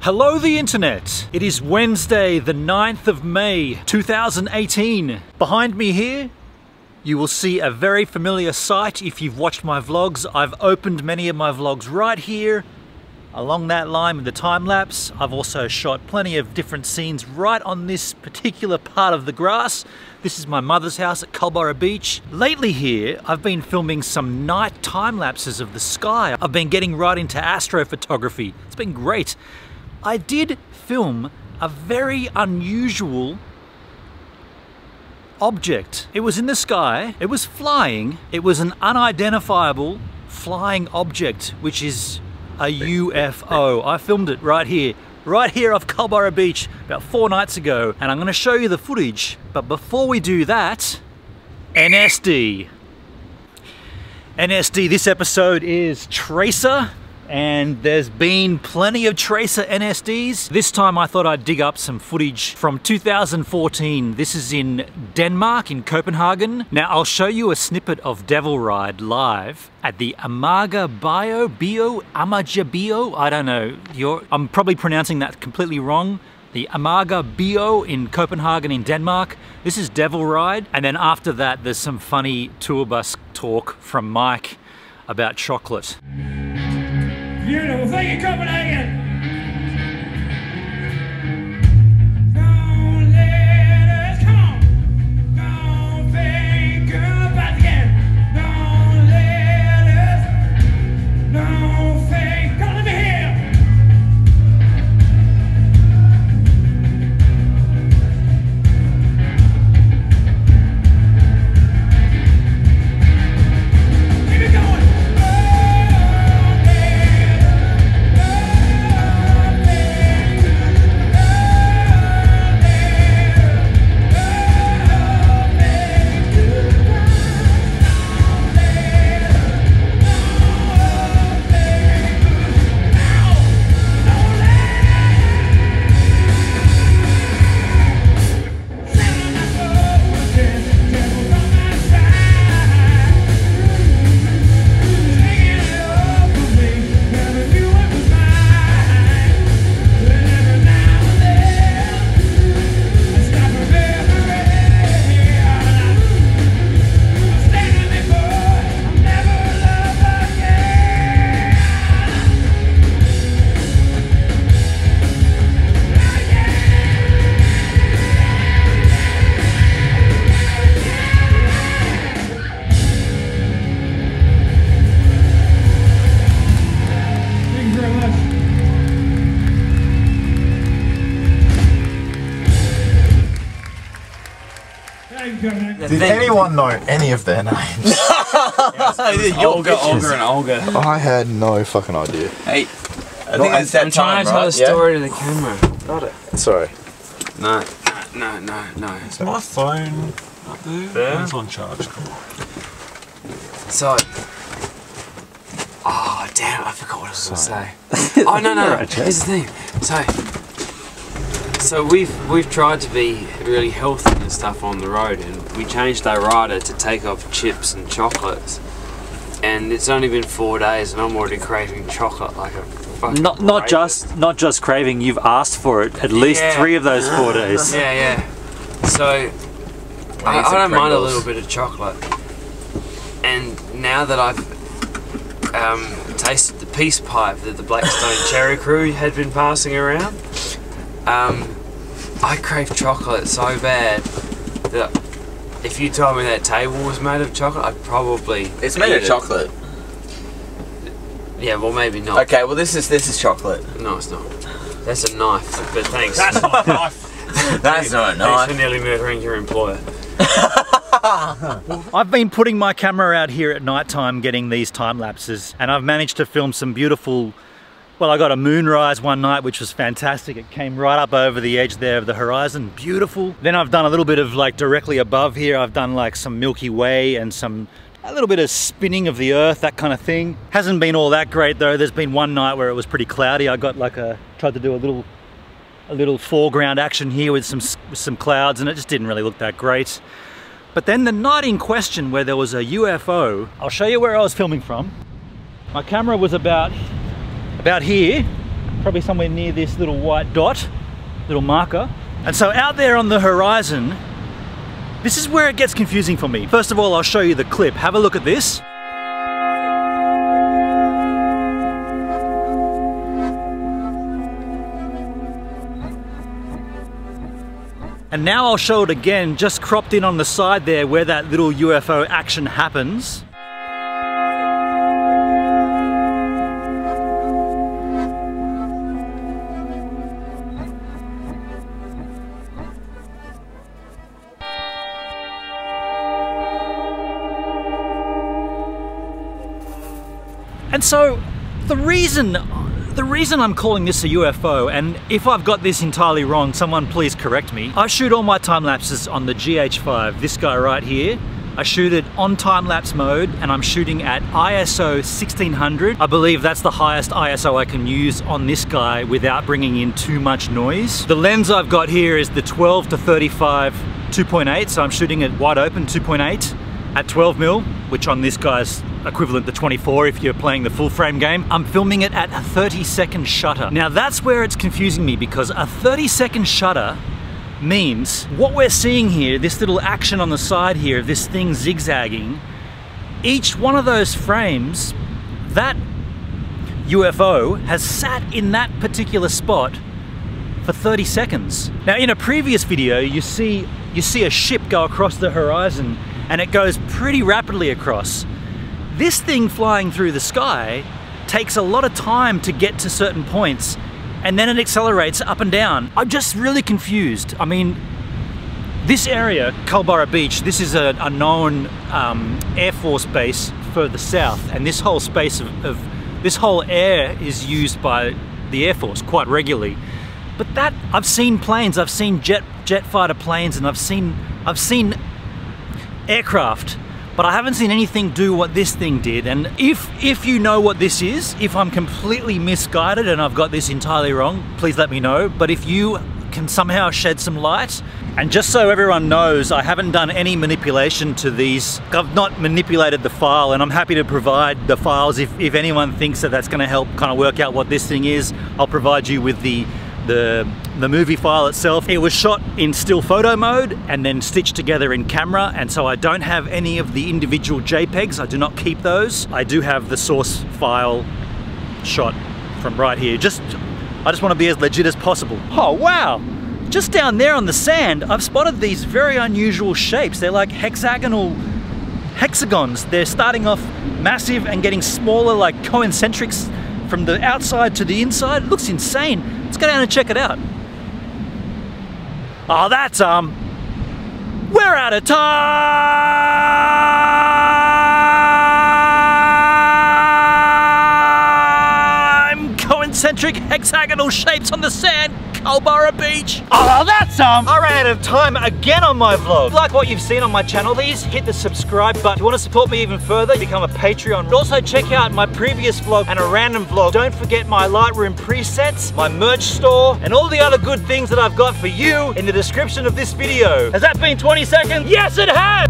Hello the internet! It is Wednesday the 9th of May 2018. Behind me here you will see a very familiar sight if you've watched my vlogs. I've opened many of my vlogs right here along that line with the time lapse. I've also shot plenty of different scenes right on this particular part of the grass. This is my mother's house at Culburra Beach. Lately here, I've been filming some night time lapses of the sky. I've been getting right into astrophotography. It's been great. I did film a very unusual object. It was in the sky, it was flying, it was an unidentifiable flying object, which is a UFO. I filmed it right here off Culburra Beach about 4 nights ago, and I'm going to show you the footage. But before we do that, NSD. NSD, this episode is Tracer, and there's been plenty of Tracer NSDs. This time I thought I'd dig up some footage from 2014. This is in Denmark, in Copenhagen. Now I'll show you a snippet of Devil Ride live at the Amager Bio, I don't know. I'm probably pronouncing that completely wrong. The Amager Bio in Copenhagen in Denmark. This is Devil Ride. And then after that, there's some funny tour bus talk from Mike about chocolate. Beautiful, thank you, Copenhagen! Did anyone know any of their names? Olga and Olga. I had no fucking idea. Hey, I think it's that I'm trying to tell a story to the camera. Got it. Sorry. No. Is my phone up there? It's on charge. So, oh damn, I forgot what I was going to say. Oh no, here's the thing. So we've tried to be really healthy and stuff on the road, and we changed our rider to take off chips and chocolates. And it's only been 4 days, and I'm already craving chocolate like a fucking Not just craving. You've asked for it at least 3 of those 4 days. Yeah. So I don't mind a little bit of chocolate. And now that I've tasted the peace pipe that the Blackstone Cherry Crew had been passing around, I crave chocolate so bad that if you told me that table was made of chocolate, I'd probably It's made of chocolate. Yeah, well maybe not. Okay, well this is chocolate. No, it's not. That's a knife, but thanks. That's not a knife. That's not a knife. Thanks for nearly murdering your employer. I've been putting my camera out here at night time getting these time lapses, and I've managed to film some beautiful. Well, I got a moonrise one night, which was fantastic. It came right up over the edge there of the horizon, beautiful. Then I've done a little bit of like directly above here, I've done like some Milky Way and a little bit of spinning of the earth, that kind of thing. Hasn't been all that great though. There's been one night where it was pretty cloudy. I got like tried to do a little foreground action here with some clouds, and it just didn't really look that great. But then the night in question where there was a UFO, I'll show you where I was filming from. My camera was about here, probably somewhere near this little white dot, little marker. And so out there on the horizon, this is where it gets confusing for me. First of all, I'll show you the clip. Have a look at this. And now I'll show it again, just cropped in on the side there where that little UFO action happens. And so the reason I'm calling this a UFO, and if I've got this entirely wrong, someone please correct me. I shoot all my time lapses on the GH5, this guy right here. I shoot it on time-lapse mode, and I'm shooting at ISO 1600. I believe that's the highest ISO I can use on this guy without bringing in too much noise. The lens I've got here is the 12 to 35 2.8, so I'm shooting it wide open 2.8 at 12mm, which on this guy's equivalent to 24 if you're playing the full frame game. I'm filming it at a 30-second shutter. Now that's where it's confusing me, because a 30-second shutter means what we're seeing here, this little action on the side here, this thing zigzagging, each one of those frames, that UFO has sat in that particular spot for 30 seconds. Now in a previous video, you see a ship go across the horizon, and it goes pretty rapidly across. This thing flying through the sky takes a lot of time to get to certain points, and then it accelerates up and down. I'm just really confused. I mean, this area, Culburra Beach, this is a known Air Force base further south, and this whole space of this whole area is used by the Air Force quite regularly. But that, I've seen planes, I've seen jet fighter planes, and I've seen aircraft, but I haven't seen anything do what this thing did. And if you know what this is, if I'm completely misguided and I've got this entirely wrong, please let me know. But if you can somehow shed some light, and just so everyone knows, I haven't done any manipulation to these. I've not manipulated the file, and I'm happy to provide the files if anyone thinks that that's going to help kind of work out what this thing is. I'll provide you with the movie file itself. It was shot in still photo mode and then stitched together in camera, and so I don't have any of the individual JPEGs. I do not keep those. I do have the source file shot from right here. I just want to be as legit as possible. Oh wow! Just down there on the sand, I've spotted these very unusual shapes. They're like hexagons. They're starting off massive and getting smaller, like concentrics from the outside to the inside. It looks insane. Let's go down and check it out. Oh, that's we're out of time! Concentric hexagonal shapes on the sand, Culburra Beach. Oh, that's I ran out of time again on my vlog. If you like what you've seen on my channel, please hit the subscribe button. If you want to support me even further, become a Patreon. Also check out my previous vlog and a random vlog. Don't forget my Lightroom presets, my merch store, and all the other good things that I've got for you in the description of this video. Has that been 20 seconds? Yes, it has!